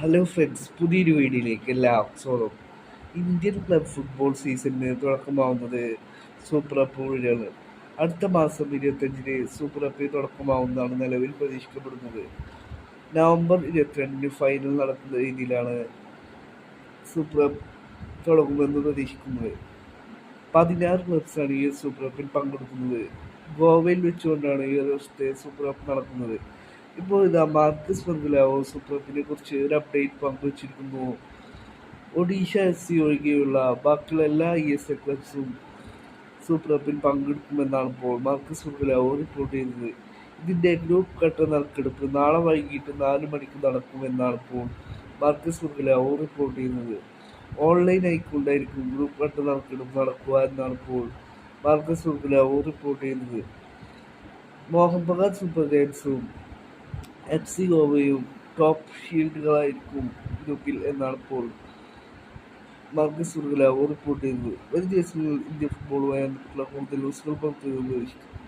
Hello friends, പുതിയൊരു വീഡിയോയിലേക്ക് എല്ലാവർക്കും സ്വാഗതം. ഇന്ത്യൻ ക്ലബ് ഫുട്ബോൾ സീസണിന് തുടക്കമാവുന്നത് സൂപ്പർ കപ്പ് വഴിയാണ്. അടുത്ത മാസം 25-ന് സൂപ്പർ കപ്പിന് തുടക്കമാവുന്നതാണ് നിലവിൽ പ്രതീക്ഷിക്കപ്പെടുന്നത്. നവംബർ 22-ന് ഫൈനൽ നടക്കുന്ന രീതിയിലാണ് സൂപ്പർ കപ്പ് തുടങ്ങുമെന്ന് പ്രതീക്ഷിക്കുന്നത്. 16 ക്ലബ്സാണ് ഈ സൂപ്പർ കപ്പിൽ പങ്കെടുക്കുന്നത്. ഗോവയിൽ വെച്ചുകൊണ്ടാണ് ഈ വർഷത്തെ സൂപ്പർ കപ്പ് നടക്കുന്നത്. ഇപ്പോൾ മാർക്കസ് ബർഗലാവോ സൂപ്പർ കപ്പിനെ കുറിച്ച് ഒരു അപ്ഡേറ്റ് പങ്കുവച്ചിരിക്കുന്നു. ഒഡീഷ FC ഒഴികെയുള്ള ബാക്കിയുള്ള എല്ലാ ESL ക്ലബ്സും സൂപ്പർ കപ്പിൽ പങ്കെടുക്കുമെന്നാണ് ഇപ്പോൾ മാർക്കസ് ബർഗലാവോ റിപ്പോർട്ട് ചെയ്തത്. ഇതിൻ്റെ ഗ്രൂപ്പ് ഘട്ട നറുക്കെടുപ്പ് നാളെ വൈകിട്ട് 4 മണിക്ക് നടക്കുമെന്നാണ് ഇപ്പോൾ മാർക്കസ് ബർഗലാവോ റിപ്പോർട്ട് ചെയ്യുന്നത്. ഓൺലൈൻ ആയിക്കൊണ്ടായിരിക്കും ഗ്രൂപ്പ് ഘട്ട നറുക്കെടുപ്പ് നടക്കുക എന്നാണ് ഇപ്പോൾ മാർക്കസ് ബർഗലാവോ റിപ്പോർട്ട് ചെയ്യുന്നത്. മോഹൻ ബഗാൻ സൂപ്പർ ജയൻസും FC ഗോവയും ടോപ്പ് ഷീൽഡുകളായിരിക്കും ഗ്രൂപ്പിൽ എന്നാണ് ഇപ്പോൾ മാർക്കസ് ബർഗലാവോ റിപ്പോർട്ട് ചെയ്തത്. വരും ദിവസങ്ങളിൽ ഇന്ത്യൻ ഫുട്ബോളുമായി ബന്ധപ്പെട്ടുള്ള കൂടുതൽ ന്യൂസുകൾ പുറത്തു വരുന്നതായിരിക്കും.